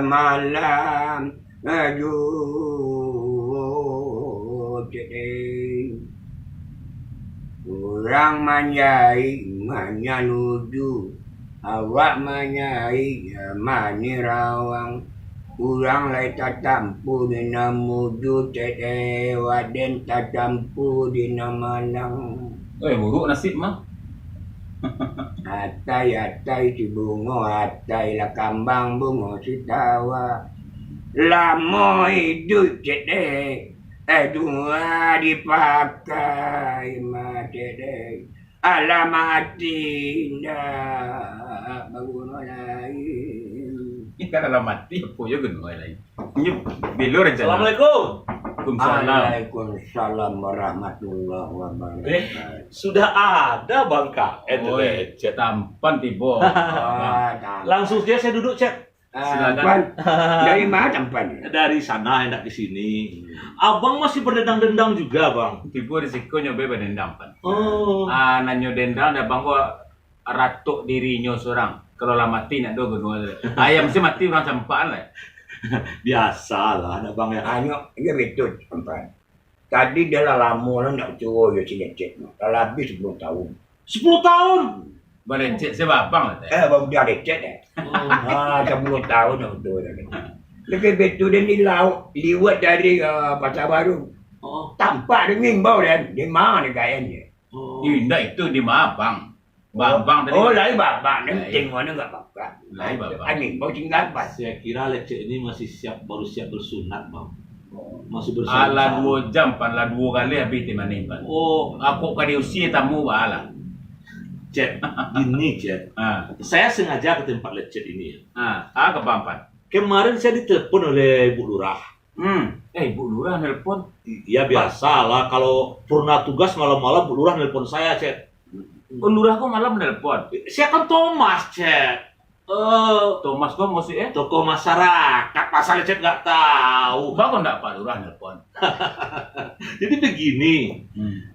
malam aduh jadi kurang manyai manyanudu awak manyai mani rawang kurang lai tatampu di namudu tete waden tatampu di namanang Buruk nasib mah. atai si bungo atai la kambang bungo si tawa lamo hidup cede dua dipakai matede alamati ndak bangun lain Ikan dalam mati, apa ya geno lain. Ini belur aja. Assalamualaikum. Waalaikumsalam. Waalaikumsalam warahmatullahi wabarakatuh. Sudah ada Bang KN lecet. Tampan tiba. Langsung saja saya duduk, Cek. Silakan. Dari mana tampan? Dari sana hendak di sini. Abang masih berdendang-dendang juga, Bang. Tiba risiko nyoba berdendam pan. Oh. Nanyo dendam dah bang gua ratuk dirinya seorang. Kalau lah mati nak do geno. Ayam mesti mati orang sampaan lah. Biasalah ada Bang ya. Hanya dia betul tampan. Tadi dia lah lama lah nak cuci ya si lecet. Dah habis 10 tahun. 10 tahun. Balecet saya babang lah. Baru dia lecet Oh. 10 tahun dah betul. Lebih betul dia ni liwat dari Pasar Baru. Oh. Tampak dia ngimbau dia. Di mana kayaknya? Oh. Indah itu di Mabang. Babang tadi. Oh, lain babak. Lain. Nanti mana enggak babak. Lain babak. Ngimbau tinggal pas. Saya kira lecet ini masih baru siap bersunat, Bang. Masih bersunat. Ala 2 jam pan, ala 2 kali habis di mana pan. Oh, Aku kadi usia tamu ala. Cek. Gini, Cek. Saya sengaja ke tempat lecet ini. Ke Pampan. Kemarin saya ditelepon oleh Bu Lurah. Bu Lurah nelpon. Ya biasalah kalau purna tugas malam-malam Bu Lurah nelpon saya, Cek. Lurah kok malam nelpon. Saya kan Thomas, Cek. Thomas kok mesti Toko masyarakat, pasal Cek nggak tahu. Bang enggak Pak Lurah nelpon. Jadi begini,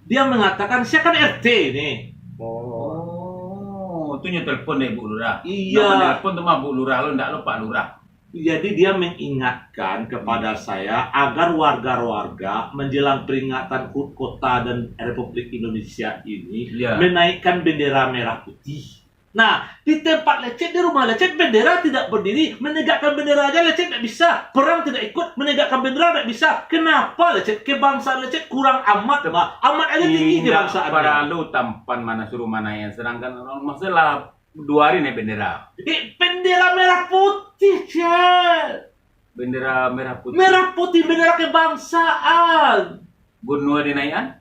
dia mengatakan saya kan RT ini. Oh, itu telepon deh Bu Lurah. Iya. Telepon tuh mah Bu Lurah lo enggak lo Pak Lurah. Jadi dia mengingatkan kepada saya agar warga-warga menjelang peringatan HUT Kota dan Republik Indonesia ini menaikkan bendera merah putih. Nah, di tempat lecet, di rumah lecet, bendera tidak berdiri, menegakkan bendera aja lecet tidak bisa. Perang tidak ikut, menegakkan bendera tidak bisa. Kenapa lecet? Kebangsaan lecet kurang amat, Pak. Amat aja tinggi kebangsaan. Para lu tampan mana suruh mana yang sedangkan orang masalah 2 hari naik bendera. Bendera merah putih, Cek. Bendera merah putih. Merah putih, bendera kebangsaan. Gunung dinaikan?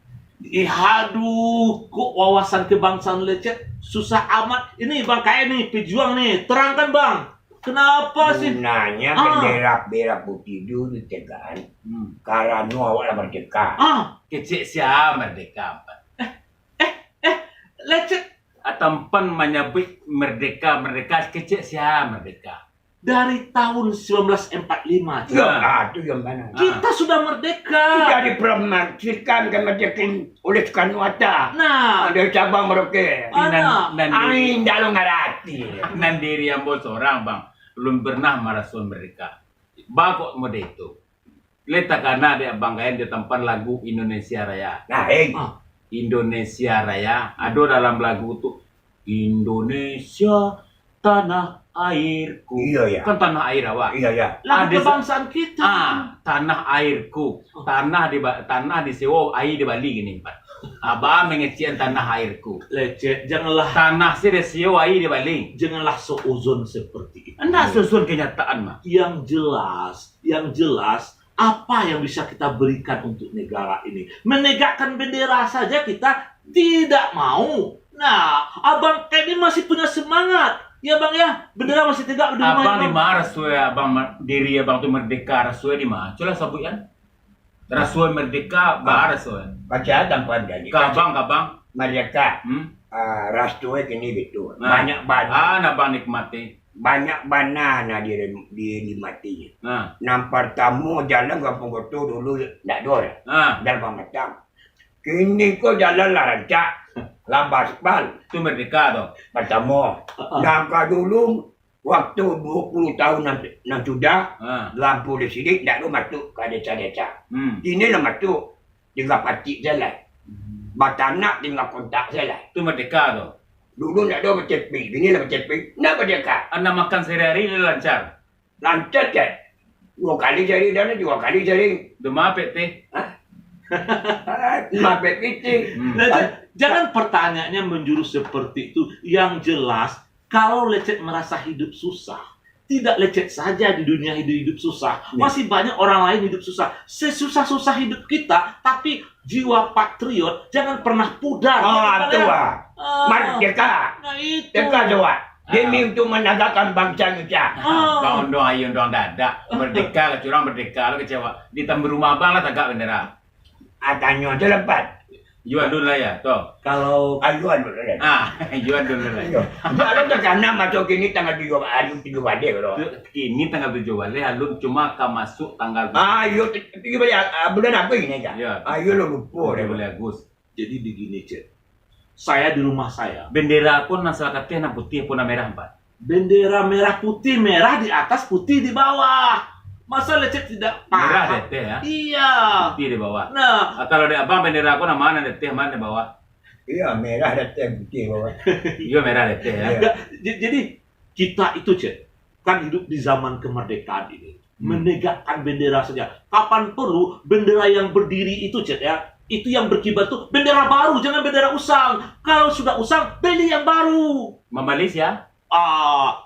Aduh, kok wawasan kebangsaan lecet susah amat. Ini Bang kayak nih, pejuang nih. Terangkan Bang, kenapa sih? Gunanya bendera merah putih dulu kan. Karena awak merdeka. Kecil siapa merdeka? Lecet. Tampan menyebut merdeka kecil siapa merdeka? Dari tahun 1945. Ya, itu yang mana? Kita sudah merdeka. Kita dipromosikan kemerdekaan oleh Soekarno Hatta. Nah, ada cabang Merauke. Ain dalam ngarati. Nandiri yang bos orang bang, belum pernah merasa merdeka. Bakok mode itu. Letak karena ada bang kain di tempat lagu Indonesia Raya. Nah, Indonesia Raya. Ada dalam lagu itu Indonesia tanah airku. Iya ya. Kan tanah air awak. Iya ya. lagu kebangsaan kita. Tanah airku. Tanah di sewa air di Bali gini Pak. Abang mengecian tanah airku. Lecet, janganlah Tanah sih di sewa air di Bali. janganlah seuzon seperti itu. Anda susun kenyataan mah. Yang jelas apa yang bisa kita berikan untuk negara ini? Menegakkan bendera saja kita tidak mau. Nah, Abang kayak ini masih punya semangat. Ya Bang ya, bendera masih tegak di rumah. Abang di mana rasue abang diri abang tu merdeka rasue di mana? Coba sebutkan. Rasue merdeka bahar rasue. Baca tanpa janji. Kabang Merdeka. Rastua kini betul. Banyak banana. Abang nikmati. Banyak banana di mati. Nampak tamu jalan kampung Goto dulu tak ada. Dalam macam. Kini kau jalan lah rancak. Lambat sekali. Itu merdeka tu. Pertama. Nangka dulu Waktu 20 tahun yang sudah, lampu di sini tidak ada masuk ke desa-desa. Ini lah masuk, tinggal pacik jalan. Batanak tinggal kontak jalan. Itu merdeka tuh. Dulu tidak ada bercepi, ini lah bercepi, tidak merdeka. Anda makan sehari-hari ini lancar. Lancar kan? 2 kali sehari dan 2 kali sehari. Demam PT. Mabek itu. Jangan pertanyaannya menjurus seperti itu. Yang jelas, kalau lecet merasa hidup susah, tidak lecet saja di dunia hidup susah. Masih banyak orang lain hidup susah. Sesusah-susah hidup kita, tapi jiwa patriot jangan pernah pudar. Itu merdeka. Nah itu. Merdeka doa. Demi untuk menegakkan bangsa Indonesia. Kau dong ayo dong dadak. Merdeka, curang merdeka, lo kecewa. Di tambah rumah abang lah tegak bendera. Tanya aja lepas. Jual dulu lah ya, toh. Kalau Ayuan dulu lah. Jual dulu lah. Kalau tekanan masuk ini tanggal 7 hari 7 hari kalau. Kini tanggal 7 Wale, Halun cuma akan masuk tanggal Ayo 3 bulan apa ini aja? Ya. Ayo lo lupa deh. 7 Agustus. jadi begini, Cek. Saya di rumah saya, Bendera pun masalah katanya putih pun merah 4. bendera merah putih, merah di atas, putih di bawah. Masa lecet tidak Merah paham? DT ya. Iya. Putih di bawah. Nah, Kalau di abang bendera aku mana DT mana di bawah? Iya merah dan putih bawah. Iya merah DT ya. enggak, jadi kita itu, Cek, kan hidup di zaman kemerdekaan ini. Menegakkan bendera saja. Kapan perlu bendera yang berdiri itu, Cek, ya, itu yang berkibar tuh bendera baru, jangan bendera usang. Kalau sudah usang, beli yang baru. Membalis ya?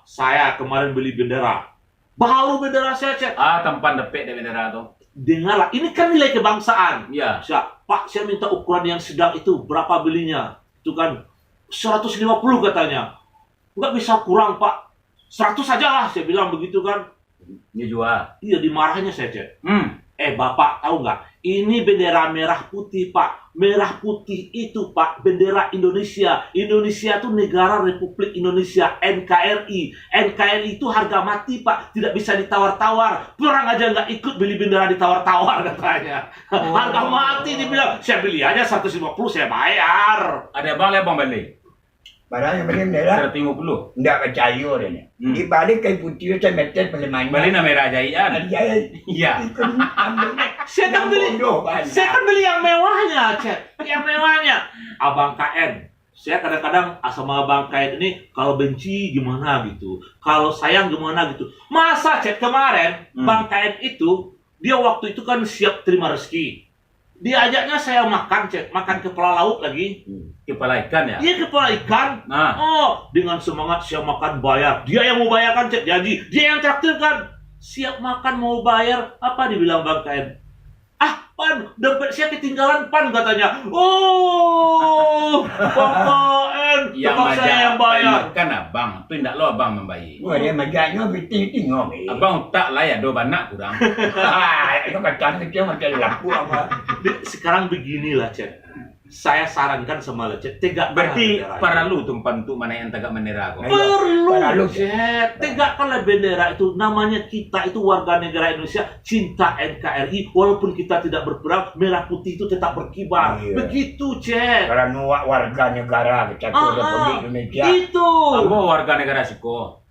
Saya kemarin beli bendera. Baru bendera saya, Cek. Tempat depek di bendera tuh. Dengarlah, ini kan nilai kebangsaan. Iya. Pak, saya minta ukuran yang sedang itu. Berapa belinya? Itu kan 150 katanya. Nggak bisa kurang, Pak. 100 saja lah, saya bilang begitu kan. Ini jual. Iya, dimarahinnya saya, Cek. Hmm. Bapak tahu nggak? Ini bendera merah putih, Pak. Merah putih itu, Pak, bendera Indonesia. Indonesia itu negara Republik Indonesia, NKRI. NKRI itu harga mati, Pak. Tidak bisa ditawar-tawar. Perang aja nggak ikut beli bendera ditawar-tawar katanya. Harga mati dibilang. Saya beli aja 150, saya bayar. Ada abang lah abang balik. Padahal yang beli merah 150. tidak percaya dia. Di balik kain putih saya meter pelemahannya. Balik nama merah jahian. Iya. Saya kan beli yang mewahnya, Cek. Yang mewahnya. Abang KN. Saya kadang-kadang sama Abang KN ini kalau benci gimana gitu. Kalau sayang gimana gitu. Masa, Cek, kemarin Bang KN itu, dia waktu itu kan siap terima rezeki. Diajaknya saya makan, Cek. Makan kepala laut lagi. Kepala ikan ya? Dia kepala ikan. Dengan semangat saya makan bayar. Dia yang mau bayarkan, Cek. Janji. Dia yang traktir kan. Siap makan mau bayar. Apa dibilang Bang KN? Pan, dompet saya ketinggalan, Pan, katanya. Bang KN, tempat saya yang bayar. Kan abang, itu tidak lo abang membayar. Wah dia majaknya biting ngomong. Abang tak lah ya, 2 banak kurang. Itu kacang kecil macam lapu apa. Sekarang beginilah, Cek. Saya sarankan sama Lecet, tegakkan Berarti bendera. para lu tumpan tuh mana yang tegak bendera kok. Perlu, Cek. Tegakkanlah bendera itu. Namanya kita itu warga negara Indonesia, cinta NKRI. Walaupun kita tidak berperang, merah putih itu tetap berkibar. Iya. Begitu, Cek. Karena warga negara kesatuan Republik Indonesia. Itu. Aku warga negara Siko.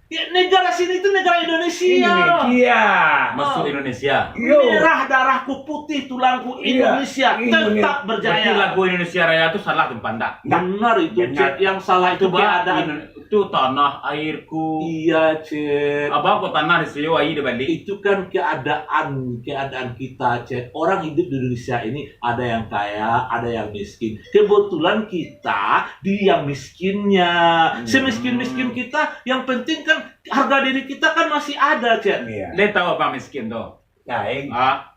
Ya, negara sini itu negara Indonesia. Indonesia. Masuk Indonesia. Merah darahku, putih tulangku, Indonesia tetap Berarti berjaya. lagu Indonesia Raya itu salah tempat enggak? Benar itu, Cek. Yang salah itu keadaan. Itu tanah airku. Iya, Cek. Abang kok tanah di Seliwa di balik. Itu kan keadaan kita, Cek. Orang hidup di Indonesia ini ada yang kaya, ada yang miskin. Kebetulan kita di yang miskinnya. Semiskin-miskin kita, yang penting kan harga diri kita kan masih ada, Cek. Iya. Dia tahu apa miskin tuh? Naik. Ah,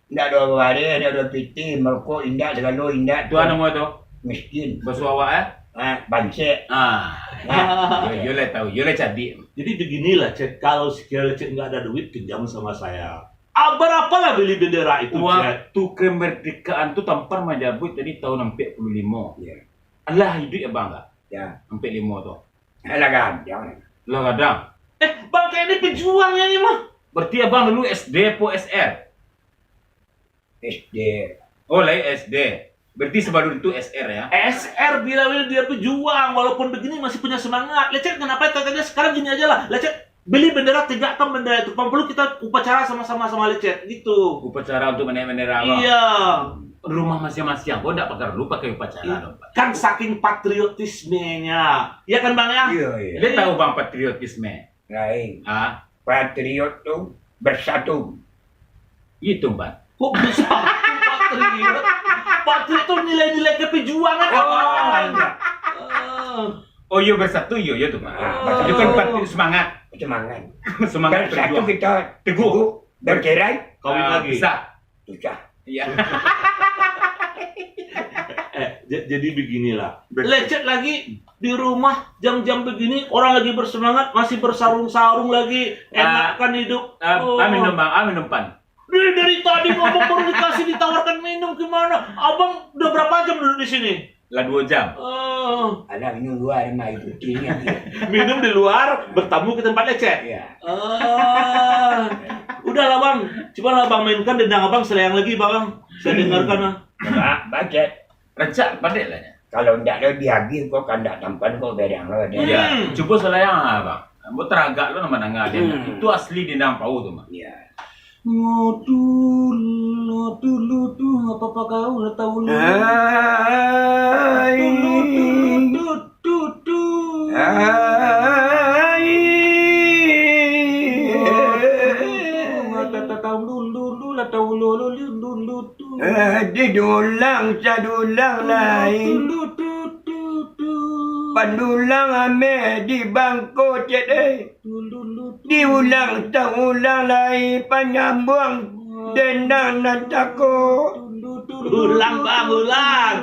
Ndak ada hari, ada piti, merokok indak, segala indak. tu nama tu miskin. bersuara Bancek. Yo le tahu, yo le jadi. Jadi beginilah, Cek. Kalau sekali Cek nggak ada duit, pinjam sama saya. Berapalah beli bendera itu, Cek? Waktu kemerdekaan tu tampar majabut tadi tahun 45. Iya. Allah hidup ya bang enggak? Ya. 45 tu. Alah kan, jangan. Lo kadang. Bang, kayak ini pejuangnya nih, mah. Berarti abang dulu SD po SR. SD. Oh, lah SD. Berarti Sebadur itu SR ya? SR bila dia pejuang, walaupun begini masih punya semangat. Lecet, kenapa katanya sekarang gini aja lah. Lecet, beli bendera, tegakkan bendera itu. Perlu kita upacara sama-sama sama Lecet, gitu. Upacara untuk menaik bendera apa? Iya. Rumah masing-masing, kok enggak pakai upacara dong, Pak? Kan saking patriotismenya. Iya kan Bang ya? Iya, iya. Dia tahu Bang patriotisme. Lain. Ah, Patriot tuh bersatu. itu, Pak. Kok bisa patriot? Patriot itu nilai-nilai kepejuangan. Oh iya bersatu, iya tuh, Pak. Ah, Itu kan patriot semangat. Semangat. Semangat Bersatu berjuang. kita Teguh. bercerai. Kawin lagi. Bisa. Susah. Iya. Jadi beginilah. Lecet lagi di rumah jam-jam begini, orang lagi bersemangat, masih bersarung-sarung lagi, enak kan hidup. Minum Bang, minum Pan. Dari tadi ngomong baru dikasih ditawarkan minum gimana? Abang udah berapa jam duduk di sini? Lah 2 jam. Ada minum luar mah itu ini. Minum di luar, bertamu ke tempat Lecet. Iya. Udahlah Bang, coba lah Bang mainkan dendang Abang selayang lagi Bang. Saya dengarkan lah. Coba budget. Recak pandai lah. Kalau ndak ada dihabis kok kan ndak tampan kok berang lo ada. Iya. Coba selayang Bang. Mau teragak lo nama nangga dia. Itu asli dendang pau tuh, Bang. Iya. Lutu, apa kau udah tahu lu? Didulang sadulang lain. Pandulang ame di bangko cedek. Diulang ulang lain penyambung dendang nan takut. Ulang Bang, ulang.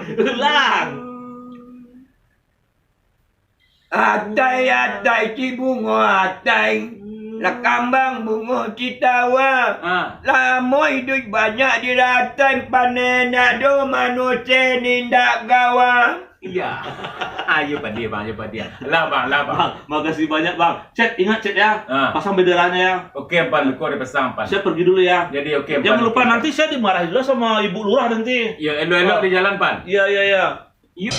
Atai cibungo atai. Lah kambang bungo citawa. Lah moi duit banyak diratain panen ado manusia nindak gawa. Iya. Ayo Pak dia, Bang, Lah Bang. Bang, makasih banyak Bang. Cek, ingat Cek ya. Pasang benderanya ya. Oke, Pan, kau ada pesan, Pan. Saya pergi dulu ya. Jadi oke, Pan. Jangan lupa nanti saya dimarahin dulu sama Ibu Lurah nanti. Ya, elok-elok di jalan, Pan. Iya. Yuk.